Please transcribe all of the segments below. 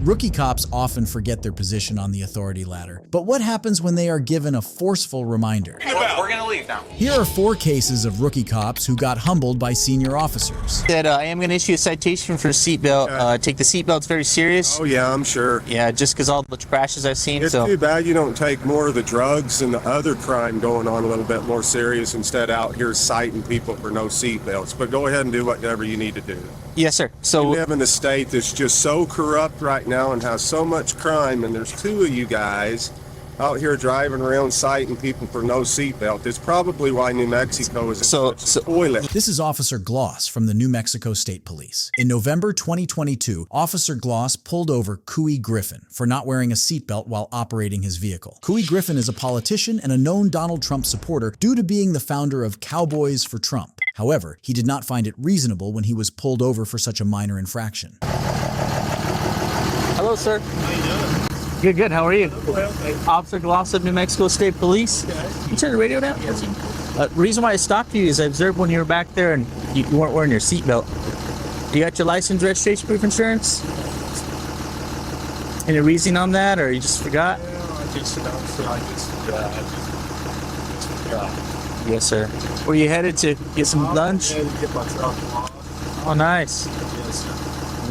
Rookie cops often forget their position on the authority ladder, but what happens when they are given a forceful reminder? We're gonna leave now. Here are 4 cases of rookie cops who got humbled by senior officers. That I am going to issue a citation for seatbelt. Take the seatbelts very serious. Oh yeah, I'm sure. Yeah, just because all the crashes I've seen. It's too bad you don't take more of the drugs and the other crime going on a little bit more serious instead out here citing people for no seatbelts. But go ahead and do whatever you need to do. Yes, sir. So we live in a state that's just so corrupt right now and has so much crime, and there's 2 of you guys out here driving around citing people for no seatbelt. It's probably why New Mexico is in such a toilet. This is Officer Gloss from the New Mexico State Police. In November 2022, Officer Gloss pulled over Couy Griffin for not wearing a seatbelt while operating his vehicle. Couy Griffin is a politician and a known Donald Trump supporter due to being the founder of Cowboys for Trump. However, he did not find it reasonable when he was pulled over for such a minor infraction. hello, sir. How you doing? Good, good. How are you? Well, Officer Gloss of New Mexico State Police. You turn the radio down? Yes. The reason why I stopped you is I observed when you were back there and you weren't wearing your seatbelt. You got your license, registration, proof, insurance? Any reason on that, or you just forgot? I just forgot. Yes, sir. Were you headed to get some lunch? And get my truck off. Oh, nice. Yes, sir.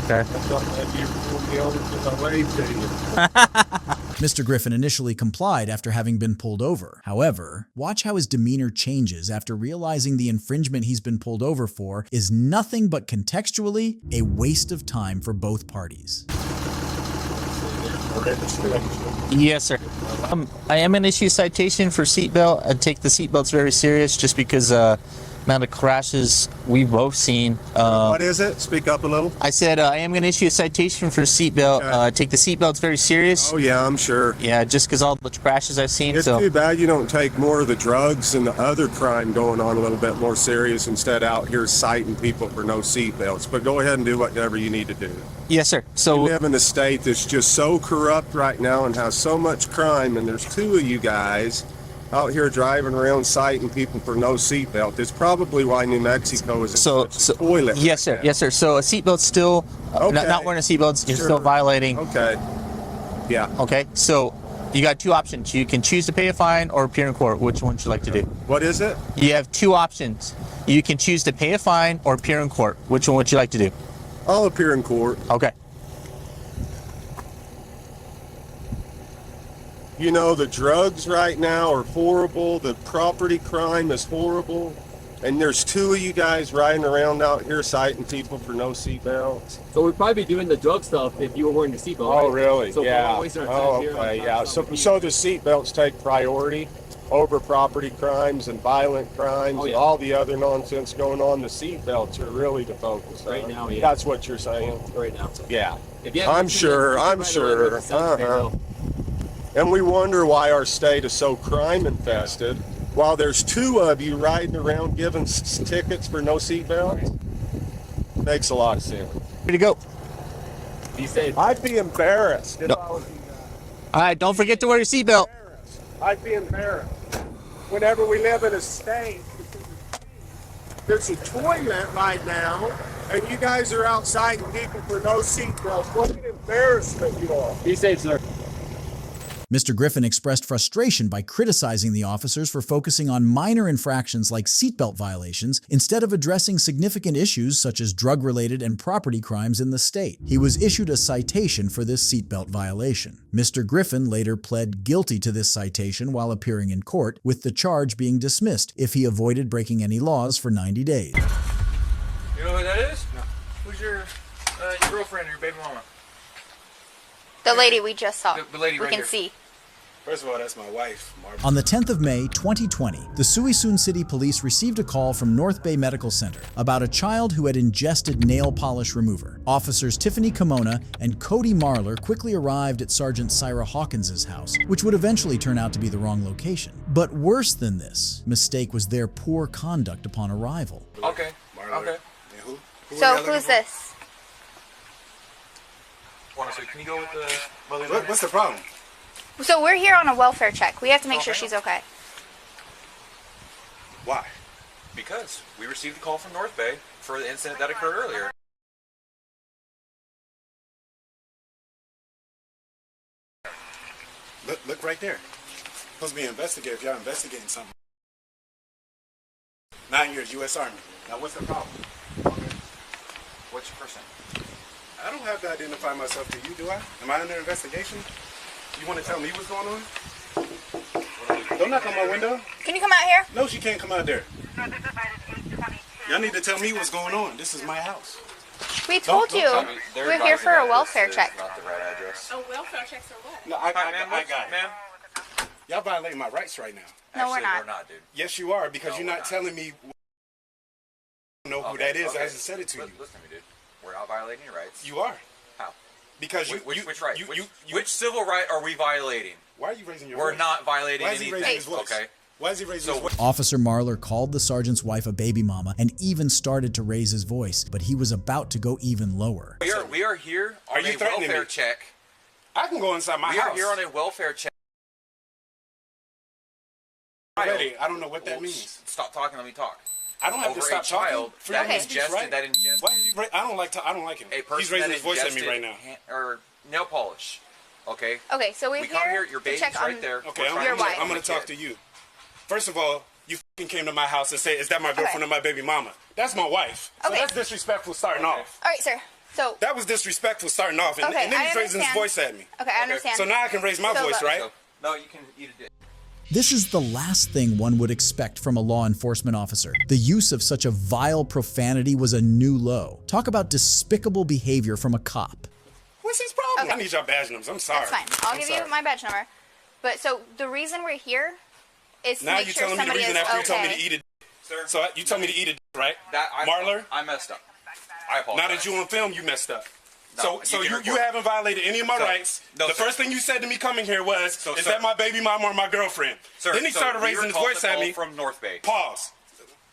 Okay. I thought maybe you were pulling me over because I waved to you. Mr. Griffin initially complied after having been pulled over. However, watch how his demeanor changes after realizing the infringement he's been pulled over for is nothing but contextually a waste of time for both parties. Yes, sir. I am going to issue a citation for seatbelt. I take the seatbelts very serious just because amount of crashes we've both seen. What is it? Speak up a little. I said I am going to issue a citation for seatbelt. Take the seatbelts very serious. Oh yeah, I'm sure. Yeah, just because all the crashes I've seen. It's too bad you don't take more of the drugs and the other crime going on a little bit more serious instead out here citing people for no seatbelts. But go ahead and do whatever you need to do. Yes, sir. So we live in a state that's just so corrupt right now and has so much crime, and there's 2 of you guys out here driving around citing people for no seatbelt. It's probably why New Mexico is in such a toilet. Yes, sir. Yes, sir. So a seatbelt's still not wearing a seatbelt. You're still violating. Okay. Yeah. Okay. So you got 2 options. You can choose to pay a fine or appear in court. Which one would you like to do? What is it? You have 2 options. You can choose to pay a fine or appear in court. Which one would you like to do? I'll appear in court. Okay. You know, the drugs right now are horrible. The property crime is horrible. And there's 2 of you guys riding around out here citing people for no seatbelts. So we'd probably be doing the drug stuff if you were wearing your seatbelt. Oh, right? really? So Yeah. we're wasting our Oh, time here okay. on Yeah. So the seatbelts take priority over property crimes and violent crimes Oh, and yeah. all the other nonsense going on. The seatbelts are really the focus. Right now, yeah. That's what you're saying. right now. Yeah. If you haven't I'm seen sure. it, I'm right sure. away with the sound Uh-huh. And we wonder why our state is so crime infested, while there's 2 of you riding around giving tickets for no seatbelts. Makes a lot of sense. Ready to go. Be safe. I'd be embarrassed if No. I was you guys. All right. Don't forget to wear your seatbelt. I'd be embarrassed. Whenever we live in a state, there's a toilet right now, and you guys are outside and people for no seatbelts. What an embarrassment you are. Be safe, sir. Mr. Griffin expressed frustration by criticizing the officers for focusing on minor infractions like seatbelt violations instead of addressing significant issues such as drug-related and property crimes in the state. He was issued a citation for this seatbelt violation. Mr. Griffin later pled guilty to this citation while appearing in court, with the charge being dismissed if he avoided breaking any laws for 90 days. You know who that is? No. Who's your girlfriend or your baby mama? The lady we just saw. The lady we right can here. see. First of all, that's my wife, Margaret. On the 10th of May, 2020, the Suisun City Police received a call from North Bay Medical Center about a child who had ingested nail polish remover. Officers Tiffany Kimona and Cody Marler quickly arrived at Sergeant Syra Hawkins' house, which would eventually turn out to be the wrong location. But worse than this mistake was their poor conduct upon arrival. Okay. Margaret. Okay. And who So y'all looking who's for? this? Honestly, can you go with the mother? What's the problem? So we're here on a welfare check. We have to make sure she's okay. Why? Because we received a call from North Bay for the incident that occurred earlier. Look right there. Supposed to be an investigator if y'all investigating something. 9 years, U.S. Army. Now, what's the problem? What's your first name? I don't have to identify myself to you, do I? Am I under investigation? You want to tell me what's going on? Don't knock on my window. Can you come out here? No, she can't come out there. Y'all need to tell me what's going on. This is my house. We told you. We're here for a welfare check. Not the right address. Oh, welfare checks or what? No, I got it. Ma'am? Y'all violating my rights right now. No, we're Actually, not. We're not, dude. Yes, you are, because No, you're we're not not. telling me know who that is. I hasn't said it to you. Listen to me, dude. We're not violating your rights. You are. How? Because Which right? you- Which civil right are we violating? Why are you raising your We're voice? not violating Why is he anything. raising his voice? Okay. Why is he raising his voice? Officer Marler called the sergeant's wife a baby mama and even started to raise his voice, but he was about to go even lower. We are here Are on you a threatening welfare me? check. I can go inside my We house. are here on a welfare check. Already, I don't know what that Oops. means. Stop talking. Let me talk. I don't have Over to stop a child talking. that Freedom of speech, ingested right? that ingested Why is he I don't like him. a person He's raising that his voice at me ingested right now. or nail polish. Okay. Okay, so we're We come here. Your to baby's check right on. there. Okay, We're trying Your to check wife. on I'm going the to talk kid. to you. First of all, you fucking came to my house and said, "Is that my girlfriend or my baby mama?" That's my wife. So Okay. that's disrespectful starting off. All right, sir. So. That was disrespectful starting off, and, Okay, and then I he's raising his understand. voice at me. Okay, I understand. So now I can raise my So voice, look- right? So, no, you can eat a dick. This is the last thing one would expect from a law enforcement officer. The use of such a vile profanity was a new low. Talk about despicable behavior from a cop. What's his problem? Okay. I need your badge numbers. I'm sorry. That's fine. I'll I'm give sorry. you my badge number. But so the reason we're here is to Now make you're sure telling me the somebody reason is after you told me okay. to eat it. Sir. So you told me to eat it, right? Marler? I messed up. I apologize. Now that you on film, you messed up. No, so you you, can you record. haven't violated any of my So- rights. no, The sir. first thing you said to me coming here was, So, "Is sir. that my baby mom or my girlfriend?" Sir, Then he so started we raising were his called voice to at call me. from North Bay. Pause.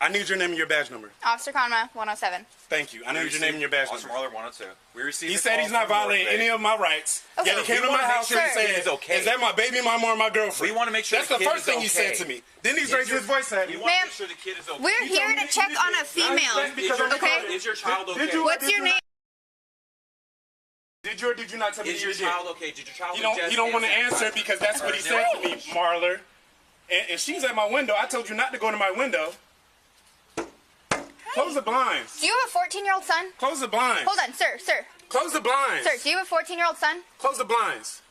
I need your name and your badge number. Officer Conma, 107. Thank you. I need your name and your badge Officer number. Marler 102. We received He a said call he's not from North violating Bay. any of my rights. Okay. Yet he came We to my wanna make house sure and the said, kid is okay. "Is that my baby mom or my girlfriend?" We want to make sure That's the the kid first is thing he said okay. to me. Then he's raising his voice at me. We want to Ma'am, make sure the kid is okay. We're here to check on a female. Okay? Is your child okay? Did you- What's your name? Did you or did you not tell me Is you your did? child okay? Did your child You don't want to answer because that's what he said to me, Marler. And she's at my window. I told you not to go to my window. Close the blinds. Do you have a 14-year-old son? Close the blinds. Hold on, sir. Close the blinds. Sir, do you have a 14-year-old son? Close the blinds.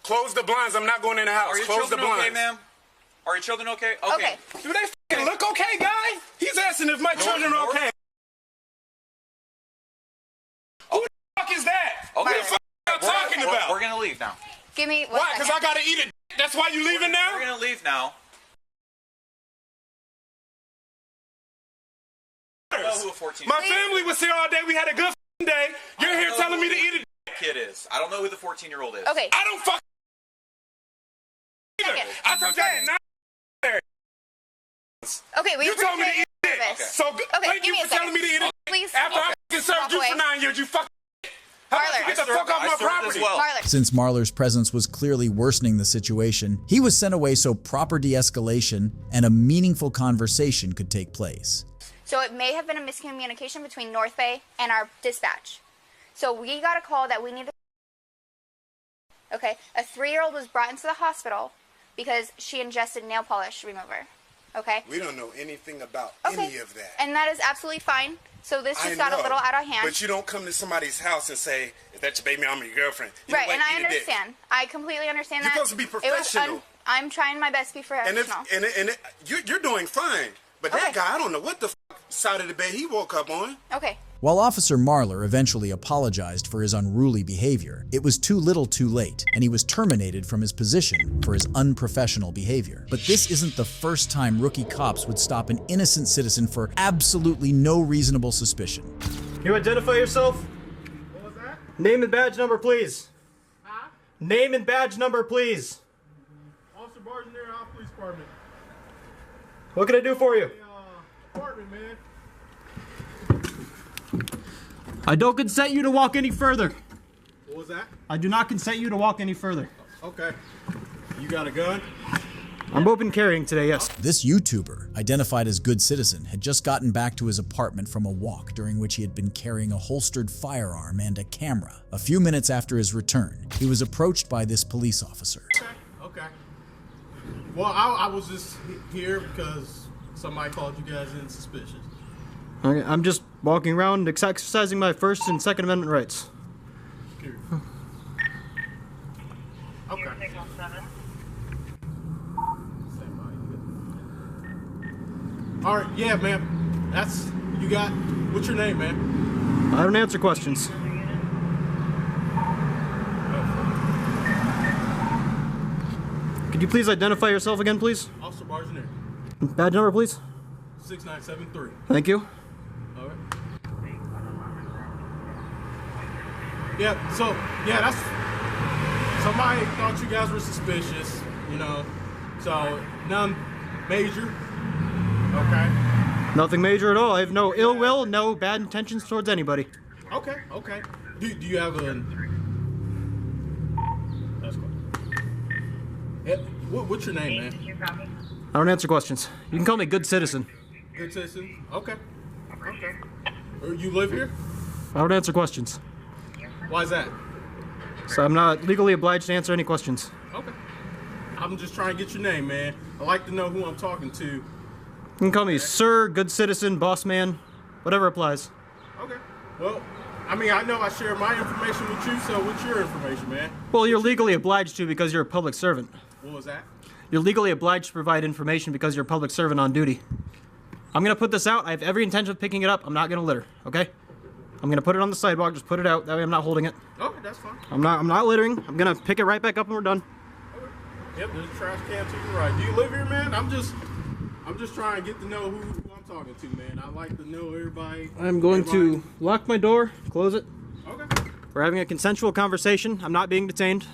Close the blinds. I'm not going in the house. Are your Close the children blinds. okay, ma'am? Are your children okay? Okay. Do they fucking look okay, guy? He's asking if my children are okay. Who the fuck is that? Okay. What the fuck are you talking about? We're gonna leave now. Give me one Why? Because I second. gotta eat it. That's why you leaving now? We're gonna leave now. I don't know who a 14 My family was here all day. We had a good f***ing day. You're here telling me to eat it. kid is. I don't know who the 14-year-old is. Okay. I don't fuck either. Second. I told you I did not. Okay, we You told me to appreciate eat your it. service. So Okay, thank give you me a for telling me to eat it. Please. After I fucking served Walk you away. for 9 years, you fucking. How about Marler. you get the I served- fuck off I my served as property? well. Marler. Since Marler's presence was clearly worsening the situation, he was sent away so proper de-escalation and a meaningful conversation could take place. So it may have been a miscommunication between North Bay and our dispatch. So we got a call that we needed. Okay, a 3-year-old was brought into the hospital because she ingested nail polish remover. Okay. We don't know anything about Okay. any of that. And that is absolutely fine. So this I just got a know, little out of hand. But you don't come to somebody's house and say, "Is that your baby mama or your girlfriend?" You know Right, what? and I Eat a dick. understand. I completely understand You're that. supposed to be It was professional. I'm trying my best to be And if professional. you're doing fine, but that Okay. guy, I don't know what the side of the bed he woke up on. Okay. While Officer Marler eventually apologized for his unruly behavior, it was too little too late, and he was terminated from his position for his unprofessional behavior. But this isn't the first time rookie cops would stop an innocent citizen for absolutely no reasonable suspicion. Can you identify yourself? What was that? Name and badge number, please. Huh? Name and badge number, please. Officer Bargener, our police department. What can I do for you? Department, man. I don't consent you to walk any further. What was that? I do not consent you to walk any further. Okay. You got a gun? I'm open carrying today, yes. This YouTuber, identified as Good Citizen, had just gotten back to his apartment from a walk during which he had been carrying a holstered firearm and a camera. A few minutes after his return, he was approached by this police officer. Okay. Well, I was just here because somebody called you guys in suspicious. Okay, I'm just walking around exercising my First and Second Amendment rights. Okay. All right, yeah, man. That's you got. What's your name, man? I don't answer questions. Could you please identify yourself again, please? Officer Bargener. Badge number, please. 6973. Thank you. All right. Yeah. So that's somebody thought you guys were suspicious. You know. So none major. Okay. Nothing major at all. I have no ill will, no bad intentions towards anybody. Okay. Do you have a? That's cool. Yeah. What's your name, man? I don't answer questions. You can call me Good Citizen. Good citizen. Okay. You live here? I don't answer questions. Why is that? So I'm not legally obliged to answer any questions. Okay. I'm just trying to get your name, man. I like to know who I'm talking to. You can call me Sir, Good Citizen, Boss Man, whatever applies. Okay. Well, I mean, I know I share my information with you, so what's your information, man? Well, you're legally obliged to because you're a public servant. What was that? You're legally obliged to provide information because you're a public servant on duty. I'm going to put this out. I have every intention of picking it up. I'm not going to litter, okay? I'm going to put it on the sidewalk. Just put it out. That way I'm not holding it. Okay, that's fine. I'm not littering. I'm going to pick it right back up when we're done. Okay. Yep, there's a trash can to your right. Do you live here, man? I'm just trying to get to know who I'm talking to, man. I like to know everybody. I'm going to lock my door, close it. Okay. We're having a consensual conversation. I'm not being detained.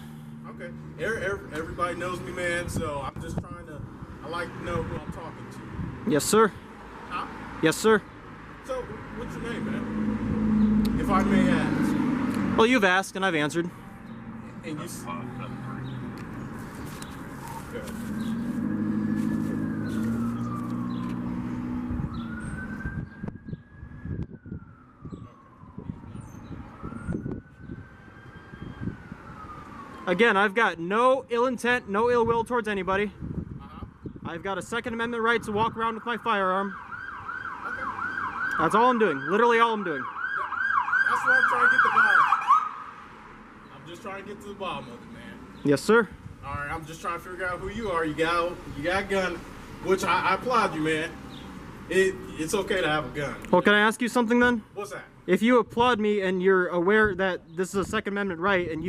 Okay. Everybody knows me, man, so I'm just trying to, I like to know who I'm talking to. Yes, sir. Huh? Yes, sir. So, what's your name, man? If I may ask. Well, you've asked and I've answered. And you... Again, I've got no ill intent, no ill will towards anybody. I've got a Second Amendment right to walk around with my firearm. Okay. That's all I'm doing. Literally all I'm doing. That's what I'm trying to get to the bottom. I'm just trying to get to the bottom of it, man. Yes, sir. All right, I'm just trying to figure out who you are. You got a gun, which I applaud you, man. It's okay to have a gun. Well, can I ask you something then? What's that? If you applaud me and you're aware that this is a Second Amendment right and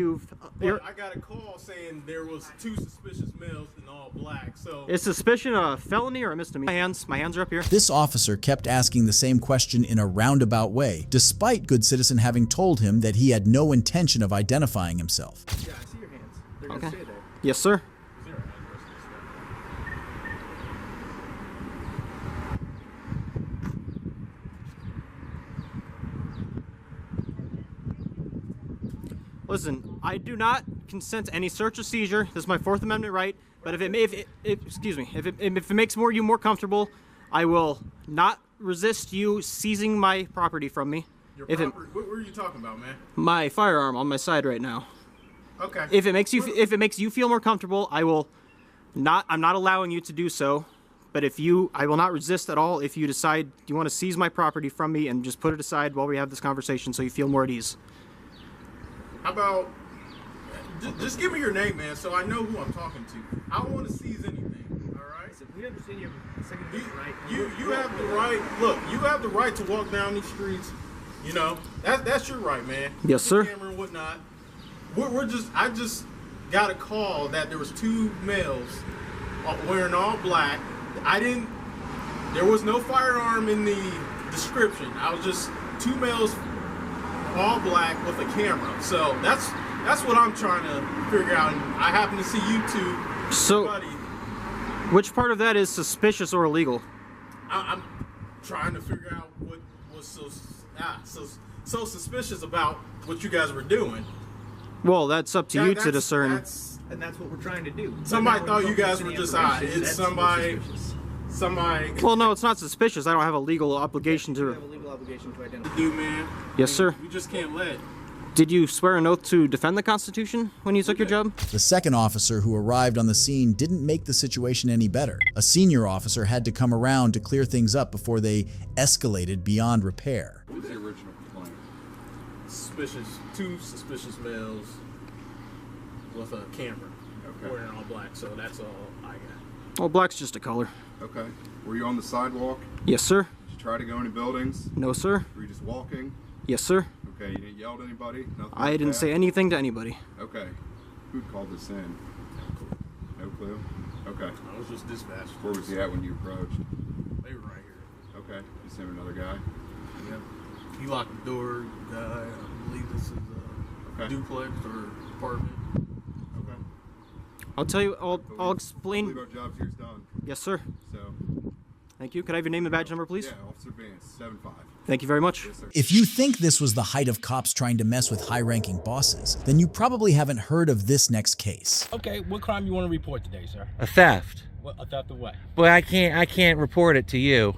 Well, I got a call saying there was 2 suspicious males in all black, so... Is suspicion a felony or a misdemeanor? My hands are up here. This officer kept asking the same question in a roundabout way, despite Good Citizen having told him that he had no intention of identifying himself. Yeah, I see your hands. They're Okay. gonna say that. Yes, sir. Listen, I do not consent to any search or seizure. This is my Fourth Amendment right. But if it makes you more comfortable, I will not resist you seizing my property from me. Your property? What are you talking about, man? My firearm on my side right now. Okay. If it makes you feel more comfortable, I'm not allowing you to do so. But I will not resist at all if you decide you want to seize my property from me and just put it aside while we have this conversation so you feel more at ease. How about, just give me your name, man, so I know who I'm talking to. I don't want to seize anything, all right? So we understand you have a Second Amendment right. You have the right, look, you have the right to walk down these streets, you know, that's your right, man. Yes, sir. Camera and whatnot. I just got a call that there was 2 males wearing all black. There was no firearm in the description. I was just 2 males all black with a camera. So that's what I'm trying to figure out. And I happen to see you 2. So, buddy. Which part of that is suspicious or illegal? I'm trying to figure out what was so suspicious about what you guys were doing. Well, that's up to you to discern. and that's what we're trying to do. Somebody But now thought when you don't guys give were any just information, it's that's somebody. suspicious. Somebody. Well, no, it's not suspicious. I don't have a legal obligation You to. have a legal obligation to identify. Dude, man. Yes, sir. You just can't let. Did you swear an oath to defend the Constitution when you took your job? The second officer who arrived on the scene didn't make the situation any better. A senior officer had to come around to clear things up before they escalated beyond repair. What was the original complaint? Two suspicious males with a camera. Okay. Wearing all black, so that's all I got. Well, black's just a color. Okay. Were you on the sidewalk? Yes, sir. Did you try to go into buildings? No, sir. Were you just walking? Yes, sir. Okay. You didn't yell at anybody? Nothing I like didn't that? say anything to anybody. Okay. Who'd called this in? No clue? Okay. I was just dispatched. Where was he at when you approached? They were right here. Okay. You seen another guy? Yeah. He locked the door. I believe this is a Okay. duplex or apartment. Okay. I'll tell you. I'll I believe explain. our job's here's done. Yes, sir. So, Thank you. Could I have your name and badge number, please? yeah, Officer Vance, 7-5. Thank you very much. Yes, sir. If you think this was the height of cops trying to mess with high-ranking bosses, then you probably haven't heard of this next case. Okay, what crime you want to report today, sir? A theft. What, a theft of what? But I can't report it to you.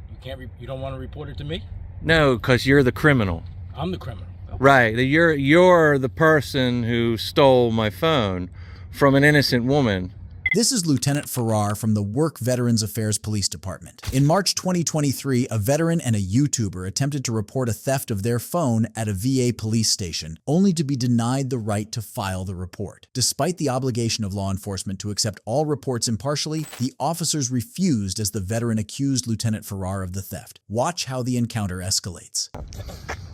You can't. You don't want to report it to me? No, because you're the criminal. I'm the criminal. Right. You're the person who stole my phone from an innocent woman. This is Lieutenant Farrar from the Work Veterans Affairs Police Department. In March 2023, a veteran and a YouTuber attempted to report a theft of their phone at a VA police station, only to be denied the right to file the report. Despite the obligation of law enforcement to accept all reports impartially, the officers refused as the veteran accused Lieutenant Farrar of the theft. Watch how the encounter escalates.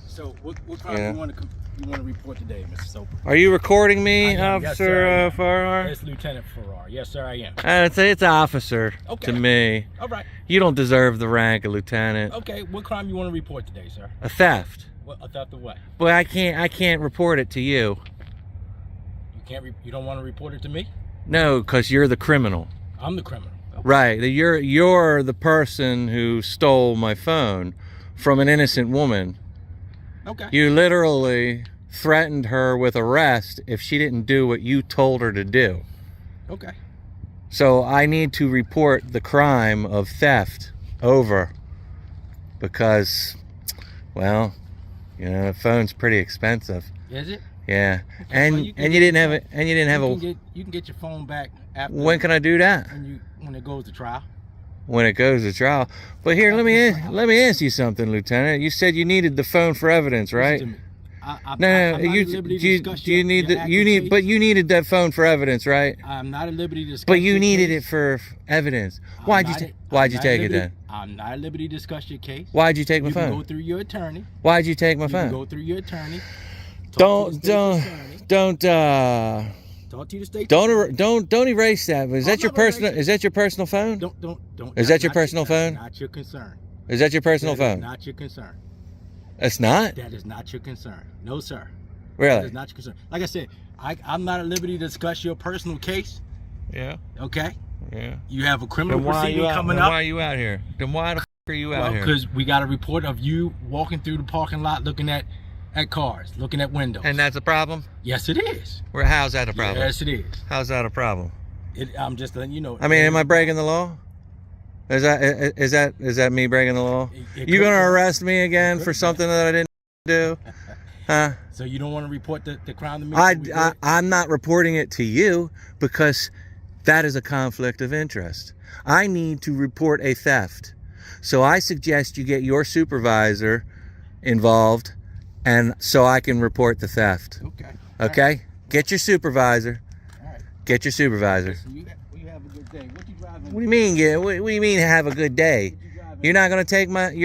So, what crime Yeah. you want to report today, Mr. Soper? Are you recording me, I am. Yes, Officer sir, I am. Farrar? It's Lieutenant Farrar. Yes, sir, I am. I'd say it's officer Okay. to me. All right. You don't deserve the rank of lieutenant. Okay, what crime you want to report today, sir? A theft. What, a theft of what? But I can't report it to you. You can't. You don't want to report it to me? No, because you're the criminal. I'm the criminal. Right. You're the person who stole my phone from an innocent woman. Okay. You literally threatened her with arrest if she didn't do what you told her to do. Okay. So I need to report the crime of theft over because, well, you know, the phone's pretty expensive. Is it? Yeah. Okay, and well, you and you didn't have it. And you didn't have You can get your phone back after. When can I do that? When it goes to trial. When it goes to trial. But here, let me ask you something, Lieutenant. You said you needed the phone for evidence, right? Listen to me. I'm No, not at liberty to discuss you need your active but case. you needed that phone for evidence, right? I'm not at liberty to discuss. But you your needed case. it for evidence. I'm Why'd not you at- Why'd I'm you not take at it liberty- then? I'm not at liberty to discuss your case. Why'd you take my You can phone? go through your attorney. Why'd you take my You can phone? go through your attorney. Don't Talk to the state. don't erase that. Is I'm that your not personal? erasing. Is that your personal phone? Don't. Is that's that your not personal phone? Not your concern. Is that your personal That is phone? not your concern. It's not. That is not your concern. No, sir. That Really? is not your concern. Like I said, I'm not at liberty to discuss your personal case. Yeah. Okay. Yeah. You have a criminal Then why are proceeding you out? coming Then up. why are you out here? Then why the f are you out Well, here? because we got a report of you walking through the parking lot, looking at cars, looking at windows. And that's a problem? Yes, it is. How's that a problem? Yes, it is. How's that a problem? I'm just letting you know. I mean, am I breaking the law? Is that me breaking the law? It You could gonna be. arrest me again It for could be. something that I didn't do? Huh? So you don't want to report the crime to me? I'm not reporting it to you because that is a conflict of interest. I need to report a theft. So I suggest you get your supervisor involved and so I can report the theft. Okay. Okay? Get your supervisor. All right. Get your supervisor. So you have a good day. What you driving? What do you mean? Yeah, what do you mean have a good day? What you driving? You're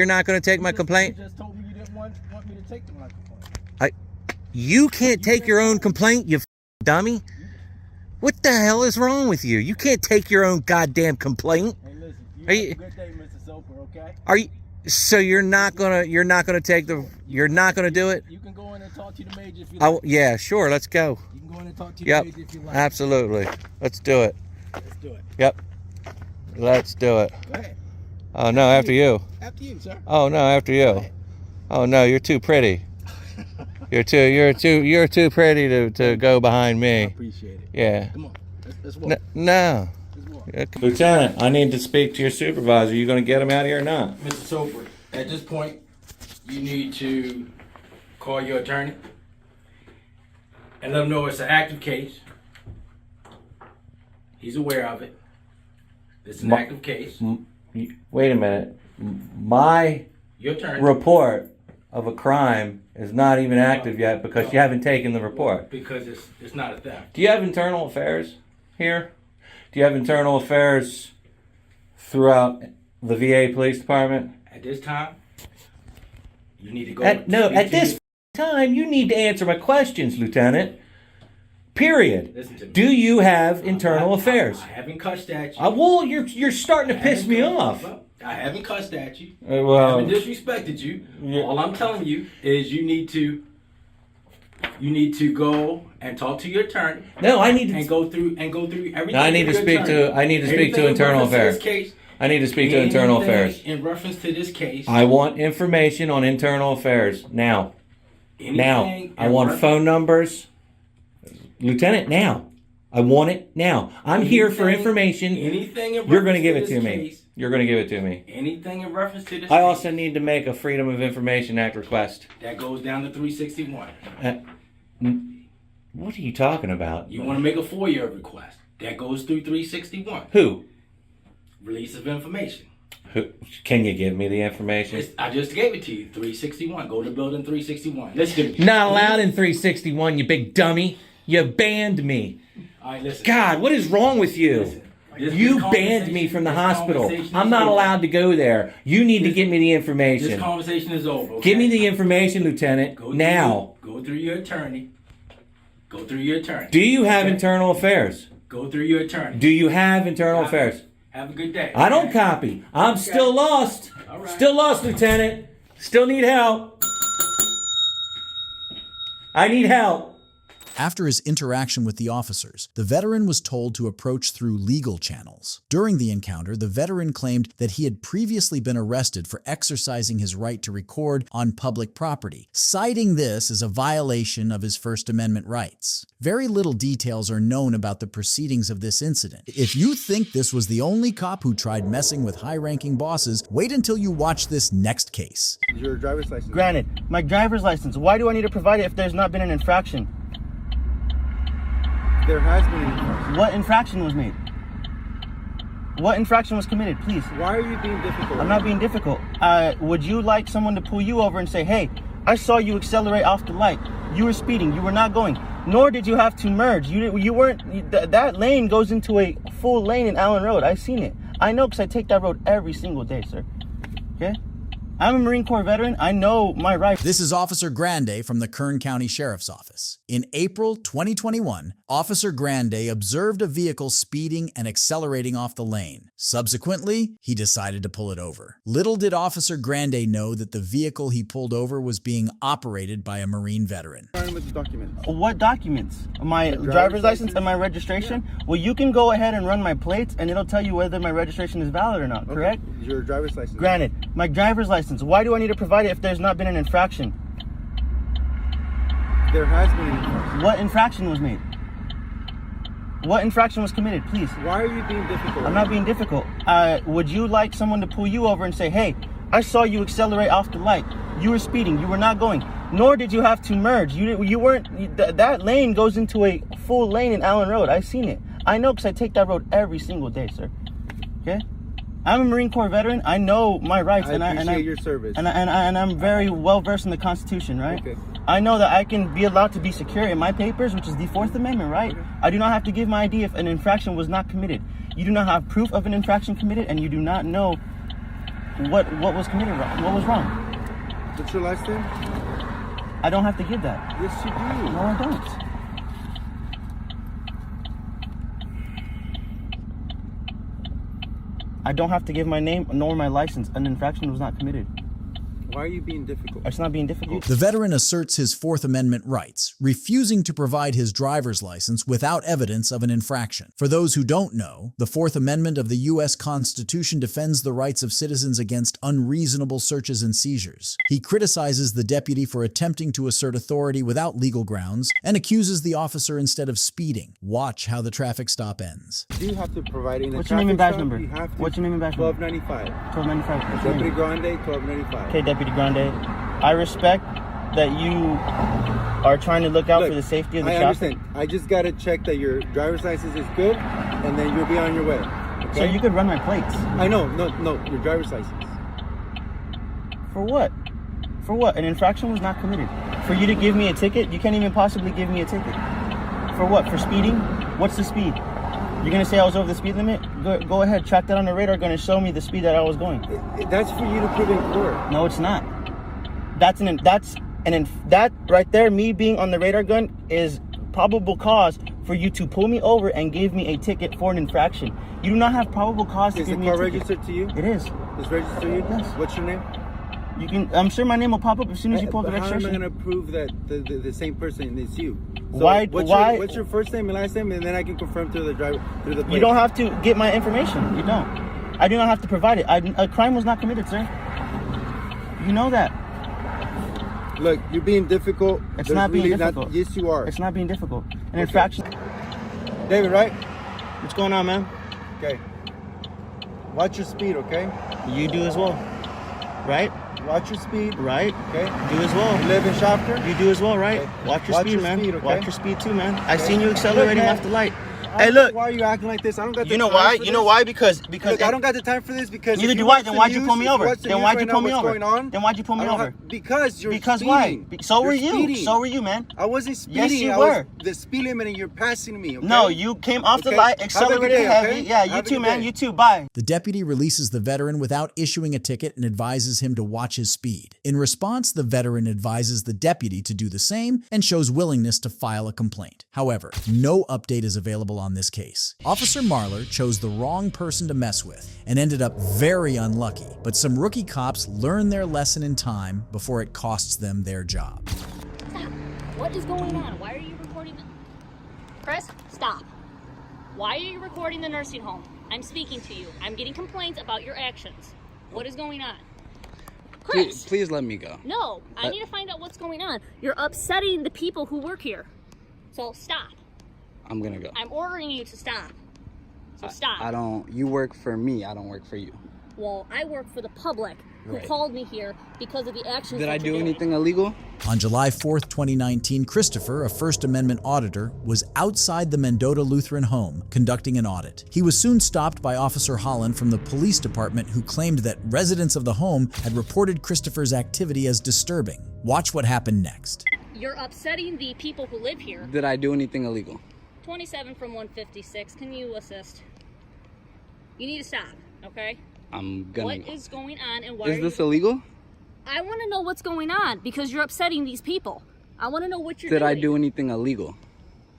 not gonna take my complaint? You just told me you didn't want me to take my complaint. You can't take your own complaint, you dummy. What the hell is wrong with you? You can't take your own goddamn complaint. Hey, listen. Are You you- have a good day, Mr. Soper. Okay. Are you? So you're not gonna do it? You can go in and talk to the major if you like. Yeah, sure. Let's go. You can go in and talk to Yep. the major if you like. Absolutely. Let's do it. Let's do it. Yep. Let's do it. Go ahead. Oh no, after you. After you, sir. Oh no, after you. Oh no, you're too pretty. You're too pretty to go behind me. I appreciate it. Yeah. Come on. Let's walk. No. Let's walk. Lieutenant, I need to speak to your supervisor. You going to get him out of here or not? Mr. Soper, at this point, you need to call your attorney and let him know it's an active case. He's aware of it. It's an active case. Wait a minute. My Your attorney. report of a crime is not even active yet because you haven't taken the report. Because it's not a theft. Do you have internal affairs here? Do you have internal affairs throughout the VA Police Department? At this time, you need to go. At this time, you need to answer my questions, Lieutenant. Period. Listen to me. Do you have internal affairs? I haven't cussed at you. Well, you're starting to piss me off. I haven't cussed at you. Well, I haven't disrespected you. Yeah. All I'm telling you is you need to go and talk to your attorney. No, I need to go through everything. I need to speak to internal affairs. I need to speak to internal affairs. In reference to this case, I want information on internal affairs now. I want phone numbers. Lieutenant, now. I want it now. I'm here for information. Anything in You're going to give it reference to this me. case, You're going to give it to me. anything in reference to this I case, also need to make a Freedom of Information Act request. that goes down to 361. What are you talking about? You want to make a FOIA request. That goes through 361. Who? Release of information. Can you give me the information? I just gave it to you. 361. Go to building 361. Listen to me. Not allowed in 361, you big dummy. You banned me. All right, listen. God, what is wrong with you? Listen. You banned me from the hospital. I'm not allowed to go there. You need to give me the This information. conversation is over. Okay? Give me the information, Lieutenant, now. Go through your attorney. Go through your attorney. Do you have internal affairs? Go through your attorney. Do you have internal affairs? Have a good day. I don't copy. I'm still lost. All right. Still lost, Lieutenant. Still need help. I need help. After his interaction with the officers, the veteran was told to approach through legal channels. During the encounter, the veteran claimed that he had previously been arrested for exercising his right to record on public property, citing this as a violation of his First Amendment rights. Very little details are known about the proceedings of this incident. If you think this was the only cop who tried messing with high-ranking bosses, wait until you watch this next case. Your driver's license. Granted, my driver's license. Why do I need to provide it if there's not been an infraction? There has been an infraction. What infraction was made? What infraction was committed, please? Why are you being difficult? I'm not being difficult. Would you like someone to pull you over and say, hey, I saw you accelerate off the light. You were speeding. You were not going. Nor did you have to merge. You weren't. That lane goes into a full lane in Allen Road. I've seen it. I know because I take that road every single day, sir. Okay? I'm a Marine Corps veteran. I know my rights. This is Officer Grande from the Kern County Sheriff's Office. In April 2021, Officer Grande observed a vehicle speeding and accelerating off the lane. Subsequently, he decided to pull it over. Little did Officer Grande know that the vehicle he pulled over was being operated by a Marine veteran. With the documents. What documents? My driver's license and my registration? Yeah. Well, you can go ahead and run my plates and it'll tell you whether my registration is valid or not, correct? Your driver's license. Granted, my driver's license. Why do I need to provide it if there's not been an infraction? There has been an infraction. What infraction was made? What infraction was committed, please? Why are you being difficult? I'm not being difficult. Would you like someone to pull you over and say, hey, I saw you accelerate off the light. You were speeding. You were not going. Nor did you have to merge. You weren't. That lane goes into a full lane in Allen Road. I've seen it. I know because I take that road every single day, sir. Okay? I'm a Marine Corps veteran. I know my rights. I appreciate your service. And I'm very well versed in the Constitution, right? Okay. I know that I can be allowed to be secure in my papers, which is the Fourth Amendment, right? Okay. I do not have to give my ID if an infraction was not committed. You do not have proof of an infraction committed, and you do not know what was committed wrong. What was wrong? What's your last name? I don't have to give that. Yes, you do. No, I don't. I don't have to give my name nor my license. An infraction was not committed. Why are you being difficult? It's not being difficult. The veteran asserts his Fourth Amendment rights, refusing to provide his driver's license without evidence of an infraction. For those who don't know, the Fourth Amendment of the U.S. Constitution defends the rights of citizens against unreasonable searches and seizures. He criticizes the deputy for attempting to assert authority without legal grounds and accuses the officer instead of speeding. Watch how the traffic stop ends. Do you have to provide in the What's your name and badge stop, number? you have to- What's your name and badge number? 1295. 1295. What's your Deputy name? Grande, 1295. Okay, Deputy Grande. I respect that you are trying to look out for the safety of the I traffic. understand. I just got to check that your driver's license is good, and then you'll be on your way. Okay? So you could run my plates. I know. No, your driver's license. For what? For what? An infraction was not committed. For you to give me a ticket, you can't even possibly give me a ticket. For what? For speeding? What's the speed? You're gonna say I was over the speed limit? Go ahead, track that on the radar. Gonna show me the speed that I was going. That's for you to prove in court. No, it's not. That right there, me being on the radar gun, is probable cause for you to pull me over and give me a ticket for an infraction. You do not have probable cause to give me a ticket. Is the car registered to you? It is. It's registered to you? Yes. What's your name? You can. I'm sure my name will pop up as soon as you pull up the How am I registration. going to prove that the same person is you? So Why? What's your first name and last name, and then I can confirm to the driver through the plate. You don't have to get my information. You don't. I do not have to provide it. A crime was not committed, sir. You know that. Look, you're being difficult. It's not being difficult. Yes, you are. It's not being difficult. An infraction. David, right? What's going on, man? Okay. Watch your speed, okay? You do as well. Right? Watch your speed. Right? Okay. Do as well. You live in Shafter? You do as well, right? Okay. Watch your speed, man. okay? Watch your speed too, man. I Okay. seen you accelerating Look, man, off the light. I Hey, don't know look. Why are you acting like this? I don't got the You know time why? for You know this. why? Because Look, I don't got the time for this because neither if do you I. watch Then the why'd you news- pull me if you over? watch the Then news why'd you right now, pull me what's over? going on, Then why'd you pull me I don't over? have- Because you're Because speeding. why? So were You're you. speeding. So were you, man. I wasn't speeding. Yes, you I were. Was the speed limit and you're passing me. Okay? No, you came off the Okay. light, Have a good accelerated day, heavy. okay? Yeah, you Have a too, good man. day. You too. Bye. The deputy releases the veteran without issuing a ticket and advises him to watch his speed. In response, the veteran advises the deputy to do the same and shows willingness to file a complaint. However, no update is available on this case. Officer Marler chose the wrong person to mess with and ended up very unlucky, but some rookie cops learn their lesson in time before it costs them their job. Stop. What is going on? Why are you recording the... Chris, stop. Why are you recording the nursing home? I'm speaking to you. I'm getting complaints about your actions. What is going on? Chris! Please let me go. No, I need to find out what's going on. You're upsetting the people who work here. So stop. I'm gonna go. I'm ordering you to stop. So stop. I don't. You work for me. I don't work for you. Well, I work for the public who Right. called me here because of the actions Did that I you're do doing. anything illegal? On July 4th, 2019, Christopher, a First Amendment auditor, was outside the Mendota Lutheran home conducting an audit. He was soon stopped by Officer Holland from the police department, who claimed that residents of the home had reported Christopher's activity as disturbing. Watch what happened next. You're upsetting the people who live here. Did I do anything illegal? 27 from 156. Can you assist? You need to stop, okay? I'm gonna What go. is going on and why Is are this you... illegal? I want to know what's going on because you're upsetting these people. I want to know what you're Did doing. I do anything illegal?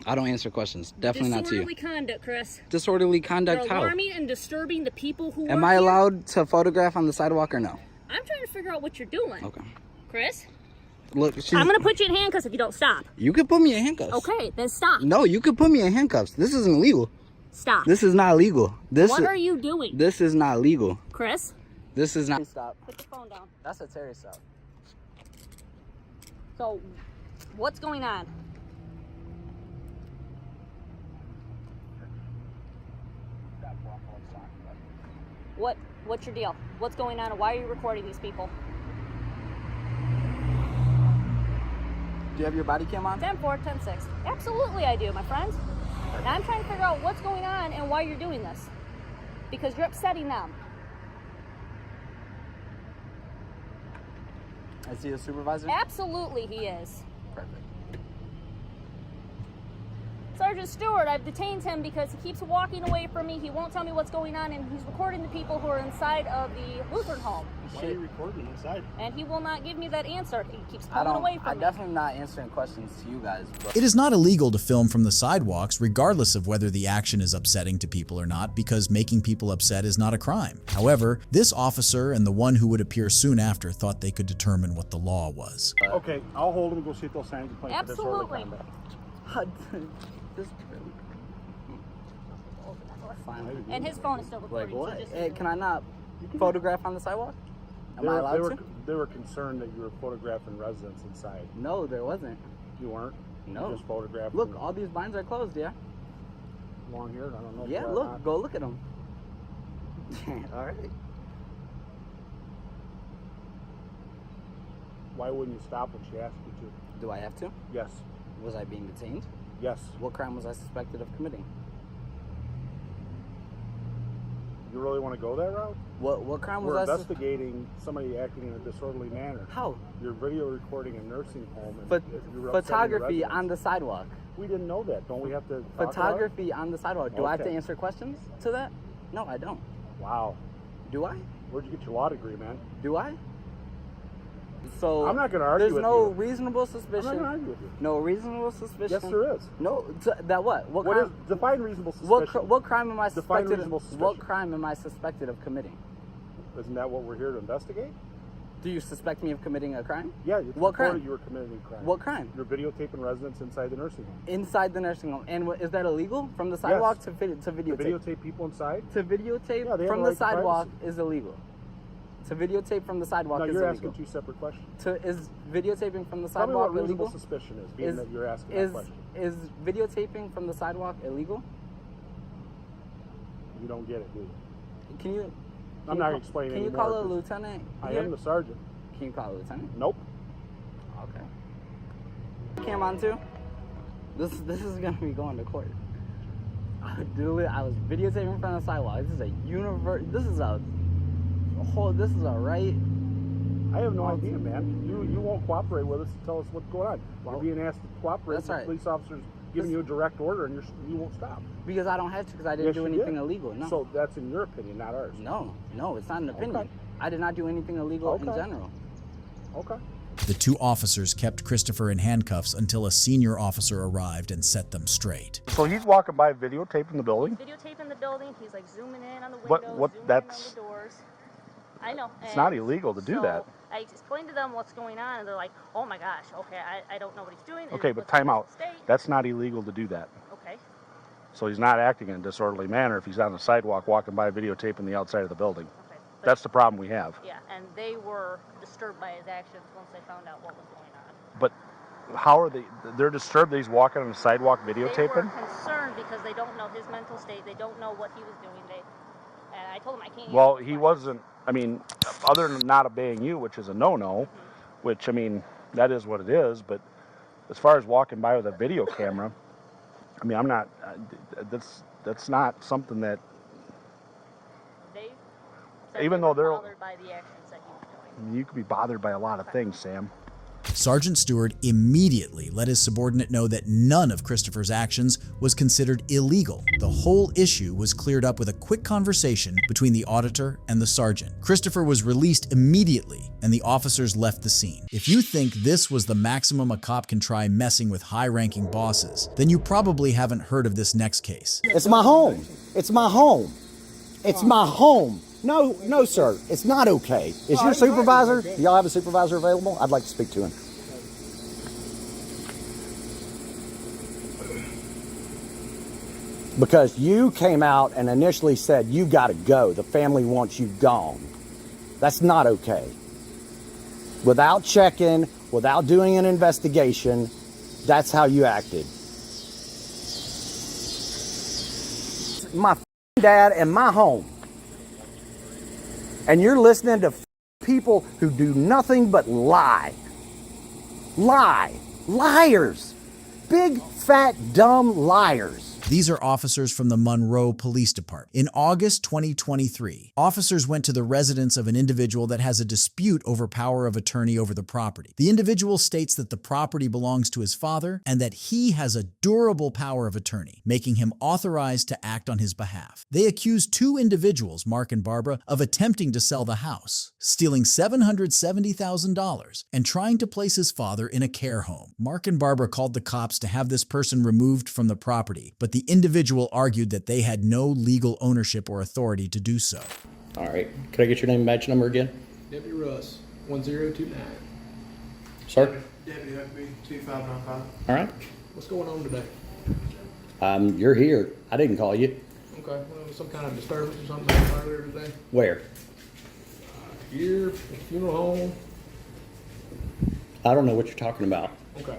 I don't answer questions. Definitely not to you. Disorderly conduct, Chris. Disorderly conduct You're how? alarming and disturbing the people who Am work I here. allowed to photograph on the sidewalk or no? I'm trying to figure out what you're doing. Okay. Chris, Look, she's, I'm going to put you in handcuffs if you don't stop. You could put me in handcuffs. Okay, then stop. No, you could put me in handcuffs. This isn't illegal. Stop. This is not legal. What are you doing? This is not legal. Chris? This is not. Stop. Put the phone down. That's a Terry stop. So, what's going on? What's your deal? What's going on and why are you recording these people? Do you have your body cam on? 10-4, 10-6. Absolutely I do, my friend. Now I'm trying to figure out what's going on and why you're doing this. Because you're upsetting them. Is he a supervisor? Absolutely he is. Perfect. Sergeant Stewart, I've detained him because he keeps walking away from me. He won't tell me what's going on, and he's recording the people who are inside of the Lutheran home. Why are you recording inside? And he will not give me that answer. He keeps pulling away from I'm me. definitely not answering questions to you guys. But It is not illegal to film from the sidewalks regardless of whether the action is upsetting to people or not, because making people upset is not a crime. However, this officer and the one who would appear soon after thought they could determine what the law was. Okay, I'll hold him and go see if they'll sign the complaint. Absolutely. This Fine. And his phone is still recording. Like what? So just Hey, can I not photograph on the sidewalk? Am I allowed to? They were concerned that you were photographing residents inside. No, there wasn't. You weren't? No. You just photographed Look, them all these blinds are closed, yeah? along here? I don't know. if Yeah, they are or look, not. go look at them. All right. Why wouldn't you stop when she asked you to? Do I have to? Yes. Was I being detained? Yes. What crime was I suspected of committing? You really want to go that route? What crime was We're I investigating somebody acting in a disorderly manner. How? You're video recording a nursing home. And But you're upsetting the photography residents. on the sidewalk. We didn't know that. Don't we have to talk about it? Photography on the sidewalk. Do I have to Okay. answer questions to that? No, I don't. Wow. Do I? Where'd you get your law degree, man? Do I? So I'm not going to argue there's with no you. reasonable suspicion. I'm not going to argue with you. No reasonable suspicion. Yes, there is. No, that what? What What crime? is define reasonable suspicion? What crime am I Define suspected? reasonable What suspicion. crime am I suspected of committing? Isn't that what we're here to investigate? Do you suspect me of committing a crime? Yeah. It's What reported crime? You were committing a crime. What crime? You're videotaping residents inside the nursing home. Inside the nursing home. And is that illegal? From the sidewalk Yes. to videotape? To videotape people inside? To videotape Yeah, they have from a the right to sidewalk privacy. is illegal. To videotape from the sidewalk No, is you're illegal. asking two separate questions. Is videotaping from the Tell me sidewalk what reasonable illegal? suspicion is, being that you're asking that question. Is videotaping from the sidewalk illegal? You don't get it, do you? Can you? I'm not explaining Can you anymore, call a 'cause lieutenant? I here? am the sergeant. Can you call a lieutenant? Nope. Okay. Cam on too. This is gonna be going to court. I was videotaping from the sidewalk. This is a universe. This is a whole. This is a right. I have no idea, man. You won't cooperate with us and tell us what's going on. You're being asked to cooperate. That's with right. Police officers giving you a direct order, and you won't stop. Because I don't have to, because I didn't Yes, do you anything did. illegal. No. So that's in your opinion, not ours. No, it's not an opinion. Okay. I did not do anything illegal in Okay. general. Okay. The two officers kept Christopher in handcuffs until a senior officer arrived and set them straight. So he's walking by videotaping the building? Videotaping the building. He's like zooming in on the windows, What zooming that's in on the doors. I know. It's and not illegal to do so that. I explained to them what's going on, and they're like, "Oh my gosh, okay, I don't know what he's doing." Okay, but time out. That's not illegal to do that. Okay. So he's not acting in a disorderly manner if he's on the sidewalk walking by videotaping the outside of the building. Okay. That's the problem we have. Yeah, and they were disturbed by his actions once they found out what was going on. But how are they? They're disturbed that he's walking on the sidewalk videotaping? They were concerned because they don't know his mental state. They don't know what he was doing. And I told them I can't. Well, he wasn't. I mean, other than not obeying you, which is a no-no, which I mean, that is what it is. But as far as walking by with a video camera, I mean, I'm not. That's not something that. They even though they're. bothered by the actions that he was doing. I mean, you could be bothered by a lot of things, Sam. Sergeant Stewart immediately let his subordinate know that none of Christopher's actions was considered illegal. The whole issue was cleared up with a quick conversation between the auditor and the sergeant. Christopher was released immediately, and the officers left the scene. If you think this was the maximum a cop can try messing with high-ranking bosses, then you probably haven't heard of this next case. It's my home. It's my home. It's my home. No, sir. It's not okay. Is your supervisor? Do y'all have a supervisor available? I'd like to speak to him. Because you came out and initially said, you got to go. The family wants you gone. That's not okay. Without checking, without doing an investigation, that's how you acted. My dad and my home. And you're listening to people who do nothing but lie. Lie. Liars. Big, fat, dumb liars. These are officers from the Monroe Police Department. In August 2023, officers went to the residence of an individual that has a dispute over power of attorney over the property. The individual states that the property belongs to his father and that he has a durable power of attorney, making him authorized to act on his behalf. They accuse two individuals, Mark and Barbara, of attempting to sell the house, stealing $770,000, and trying to place his father in a care home. Mark and Barbara called the cops to have this person removed from the property, but the individual argued that they had no legal ownership or authority to do so. All right. Could I get your name and badge number again? Deputy Russ, 1029. Sir? Deputy Huckabee, 2595. All right. What's going on today? You're here. I didn't call you. Okay, well, some kind of disturbance or something earlier today? Where? Here, at the funeral home. I don't know what you're talking about. Okay.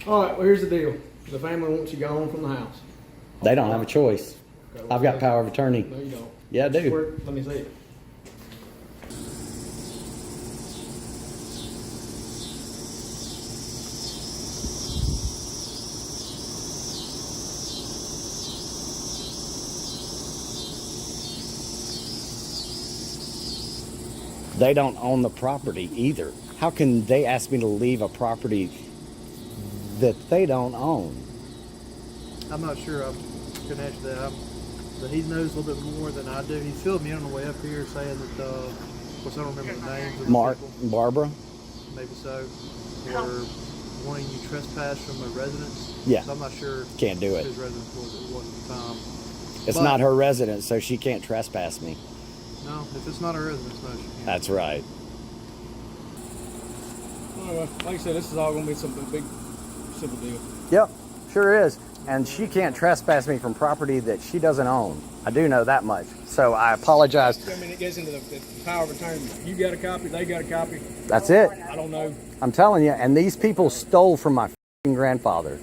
All right, well, here's the deal. The family wants you gone from the house. They don't have a choice. Okay, I've got power of attorney. No, you don't. Yeah, I do. Let me see it. They don't own the property either. How can they ask me to leave a property that they don't own? I'm not sure. I couldn't answer that. But he knows a little bit more than I do. He filled me in on the way up here saying that, of course, I don't remember the names of the Mark people. and Barbara? Maybe so. Or wanting you trespass from a residence. Yeah. So I'm not sure. Can't do it. Whose residence was at the time. It's not her residence, so she can't trespass me. No, if it's not her residence, no, she can't. That's right. Well, like I said, this is all going to be some big, simple deal. Yep, sure is. And she can't trespass me from property that she doesn't own. I do know that much. So I apologize. I mean, it gets into the power of attorney. You got a copy, they got a copy. That's it. I don't know. I'm telling you, and these people stole from my f***ing grandfather.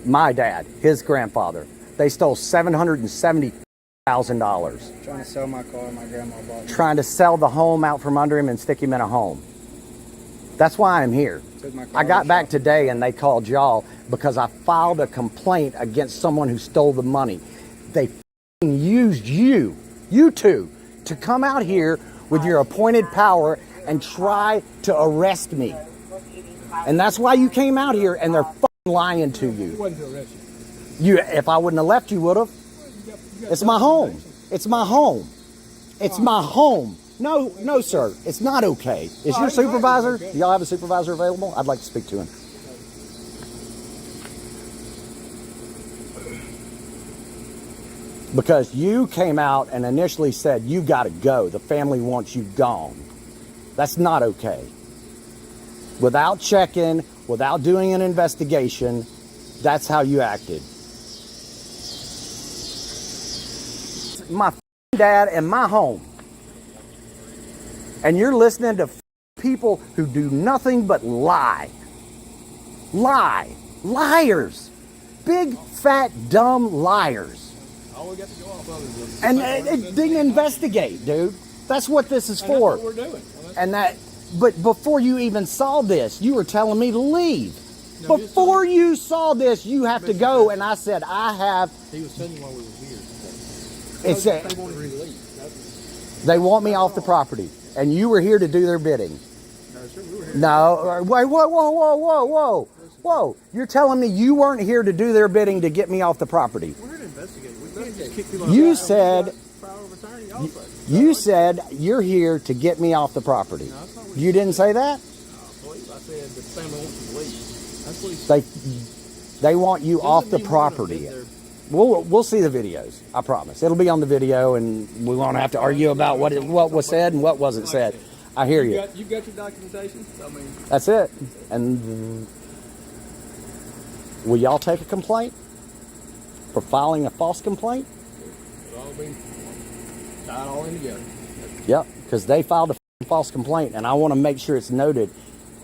My dad, his grandfather. They stole $770,000. Trying to sell my car, my grandma bought me. Trying to sell the home out from under him and stick him in a home. That's why I'm here. I got back today and they called y'all because I filed a complaint against someone who stole the money. They f***ing used you two, to come out here with your appointed power and try to arrest me. And that's why you came out here, and they're f***ing lying to you. It wasn't to arrest you. If I wouldn't have left, you would have. It's my home. It's my home. It's my home. No, sir. It's not okay. Is your supervisor? Do y'all have a supervisor available? I'd like to speak to him. Because you came out and initially said, you got to go. The family wants you gone. That's not okay. Without checking, without doing an investigation, that's how you acted. My dad and my home. And you're listening to people who do nothing but lie. Lie. Liars. Big, fat, dumb liars. All we got to go off of is And then investigate, dude. That's what this is for. That's what we're doing. And but before you even saw this, you were telling me to leave. Before you saw this, you have to go. And I said, I have. He was telling you while we were here. It's they want me off the property, and you were here to do their bidding. No, wait, whoa! You're telling me you weren't here to do their bidding to get me off the property? We're here to investigate. We can't just kick people out. You said you're here to get me off the property. You didn't say that? I said the family wants you to leave. That's what he said. They want you off the property. We'll see the videos. I promise. It'll be on the video, and we won't have to argue about what was said and what wasn't said. I hear you. You got your documentation? I mean, that's it. And will y'all take a complaint for filing a false complaint? It'll all be tied all in together. Yep, because they filed a false complaint, and I want to make sure it's noted.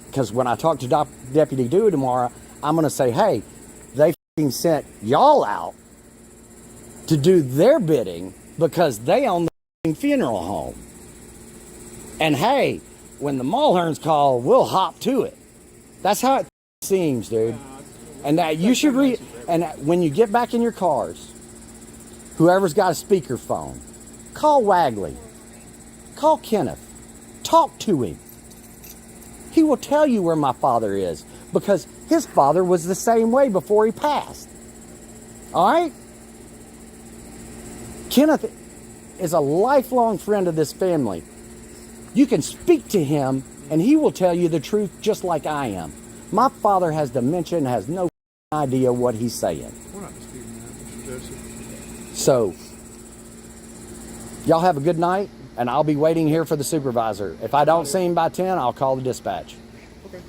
Because when I talk to Deputy Dewey tomorrow, I'm going to say, hey, they sent y'all out to do their bidding because they own the funeral home. And hey, when the Mulherns call, we'll hop to it. That's how it seems, dude. And that you should read. And when you get back in your cars, whoever's got a speakerphone, call Wagley, call Kenneth, talk to him. He will tell you where my father is because his father was the same way before he passed. All right? Kenneth is a lifelong friend of this family. You can speak to him and he will tell you the truth just like I am. My father has dementia and has no idea what he's saying. We're not disputing that, Mr. Joseph. So, y'all have a good night, and I'll be waiting here for the supervisor. If I don't see him by 10, I'll call the dispatch. Okay.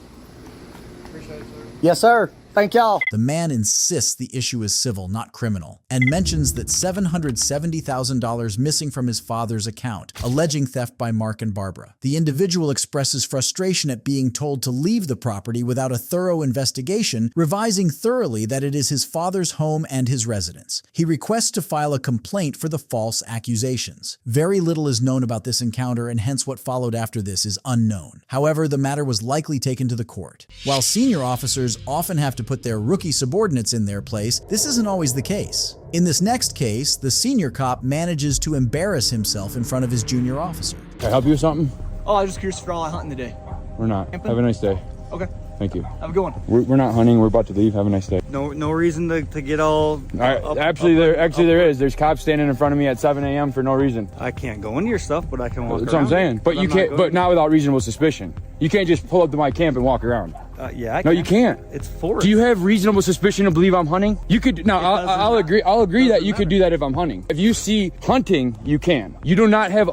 Appreciate it, sir. Yes, sir. Thank y'all. The man insists the issue is civil, not criminal, and mentions that $770,000 missing from his father's account, alleging theft by Mark and Barbara. The individual expresses frustration at being told to leave the property without a thorough investigation, revising thoroughly that it is his father's home and his residence. He requests to file a complaint for the false accusations. Very little is known about this encounter, and hence what followed after this is unknown. However, the matter was likely taken to the court. While senior officers often have to put their rookie subordinates in their place, this isn't always the case. In this next case, the senior cop manages to embarrass himself in front of his junior officer. Can I help you with something? Oh, I was just curious if you're all out hunting today. We're not. Camping? Have a nice day. Okay. Thank you. Have a good one. We're not hunting. We're about to leave. Have a nice day. No reason to get all. There is. There's cops standing in front of me at 7 a.m. for no reason. I can't go into your stuff, but I can walk. That's what I'm saying. But you can't. But not without reasonable suspicion. You can't just pull up to my camp and walk around. Yeah. No, you can't. It's forest. Do you have reasonable suspicion to believe I'm hunting? You could. Now, I'll agree. I'll agree that you could do that if I'm hunting. If you see hunting, you can. You do not have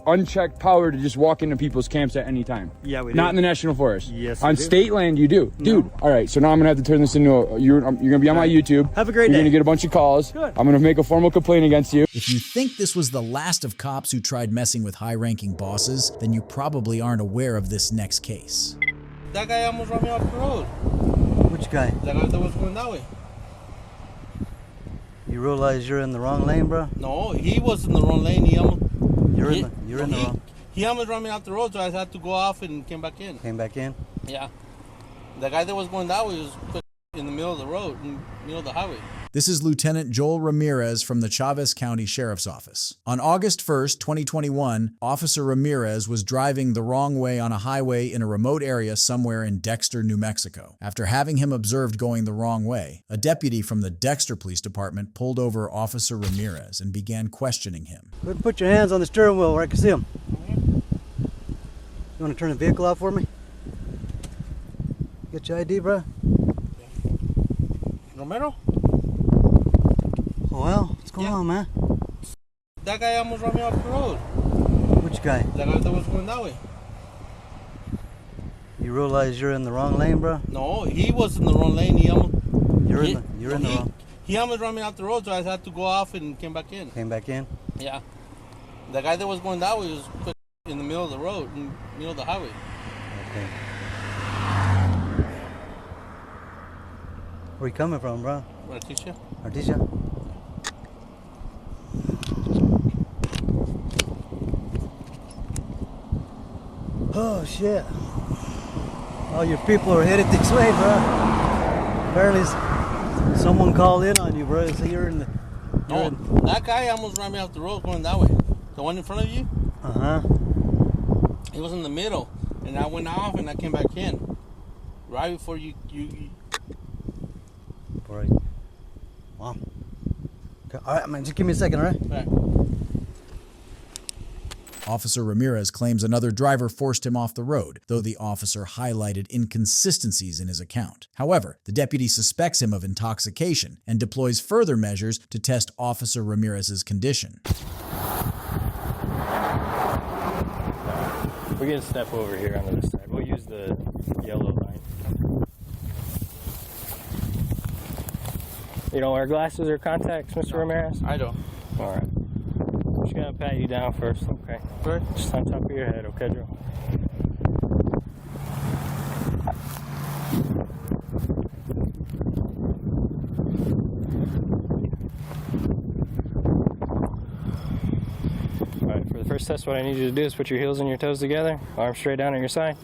unchecked power to just walk into people's camps at any time. Yeah, we do. Not in the national forest. Yes, on state land, you do. No. Dude, all right, so now I'm going to have to turn this into you're going to be on my YouTube. Have a great day. You're going day. to get a bunch of calls. Good. I'm going to make a formal complaint against you. If you think this was the last of cops who tried messing with high-ranking bosses, then you probably aren't aware of this next case. That guy almost ran me off the road. Which guy? That guy that was going that way. You realize you're in the wrong lane, bro? No, he was in the wrong lane. He almost. You're in the wrong. He almost ran me off the road, so I had to go off and came back in. Came back in? Yeah. The guy that was going that way was put in the middle of the road, in the middle of the highway. This is Lieutenant Joel Ramirez from the Chavez County Sheriff's Office. On August 1st, 2021, Officer Ramirez was driving the wrong way on a highway in a remote area somewhere in Dexter, New Mexico. After having him observed going the wrong way, a deputy from the Dexter Police Department pulled over Officer Ramirez and began questioning him. Go ahead and put your hands on the steering wheel where I can see them. You want to turn the vehicle off for me? Get your ID, bro? Romero? Oh, well, what's going on, man? That guy almost ran me off the road. Which guy? The guy that was going that way. You realize you're in the wrong lane, bro? No, he was in the wrong lane. He almost. You're in the wrong. He almost ran me off the road, so I had to go off and came back in. Came back in? Yeah. The guy that was going that way was put in the middle of the road, in the middle of the highway. Okay. Where you coming from, bro? Artesia. Artesia? Oh, shit. All your people are headed this way, bro. Apparently someone called in on you, bro. So you're in the... That guy almost ran me off the road going that way. The one in front of you? Uh-huh. He was in the middle, and I went off and I came back in. Right before you... Right. Wow. Okay. All right, man, just give me a second, all right? All right. Officer Ramirez claims another driver forced him off the road, though the officer highlighted inconsistencies in his account. However, the deputy suspects him of intoxication and deploys further measures to test Officer Ramirez's condition. We're going to step over here on this side. We'll use the yellow line. You don't wear glasses or contacts, Mr. Ramirez? I don't. All right. I'm just going to pat you down first, okay? Right. Just on top of your head, okay, Joe? All right, for the first test, what I need you to do is put your heels and your toes together, arms straight down at your side.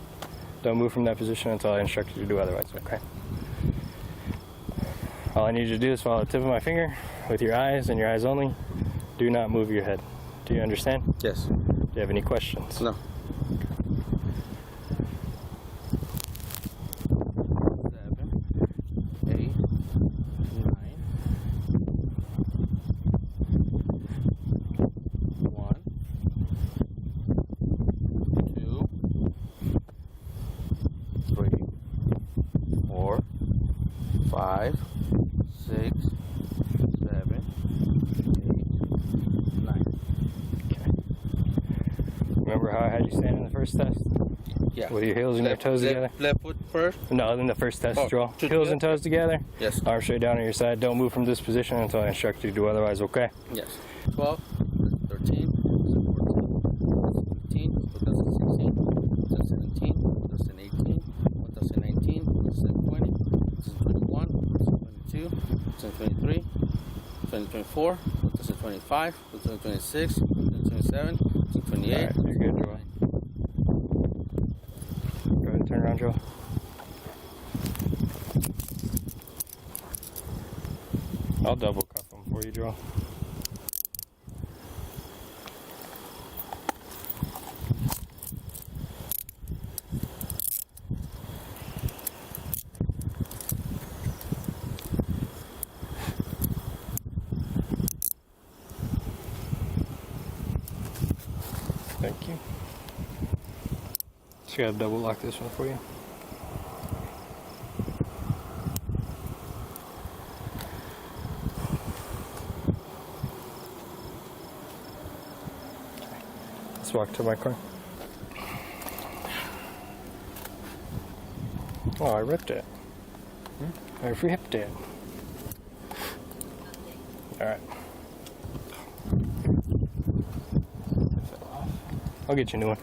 Don't move from that position until I instruct you to do otherwise, okay? All I need you to do is follow the tip of my finger with your eyes and your eyes only. Do not move your head. Do you understand? Yes. Do you have any questions? No. 7, 8, 9, 1, 2, 3, 4, 5, 6, 7, 8, 9. Remember how I had you stand in the first test? Yeah. With your heels and your toes together? Left foot first? No, in the first test, draw. two Heels together? and toes together? Yes. Arms straight down on your side. Don't move from this position until I instruct you to do otherwise, okay? Yes. 12, 13, 14, 15, 2016, 2017, 2018, 2019, 2020, 2021, 2022, 2023, 2024, 2025, 2026, 2027, 2028. Alright, you're good, Joel. Go ahead and turn around, Joel. I'll double cuff them for you, Joel. Thank you. Just gotta double lock this one for you. Let's walk to my car. Oh, I ripped it. I ripped it. Alright. I'll get you a new one.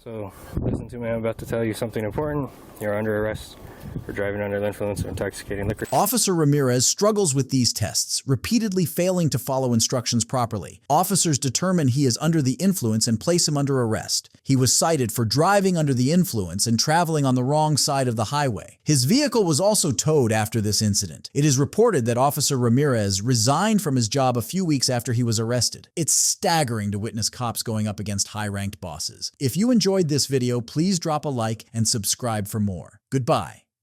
So, listen to me, I'm about to tell you something important. You're under arrest for driving under the influence of intoxicating liquor. Officer Ramirez struggles with these tests, repeatedly failing to follow instructions properly. Officers determine he is under the influence and place him under arrest. He was cited for driving under the influence and traveling on the wrong side of the highway. His vehicle was also towed after this incident. It is reported that Officer Ramirez resigned from his job a few weeks after he was arrested. It's staggering to witness cops going up against high-ranked bosses. If you enjoyed this video, please drop a like and subscribe for more. Goodbye.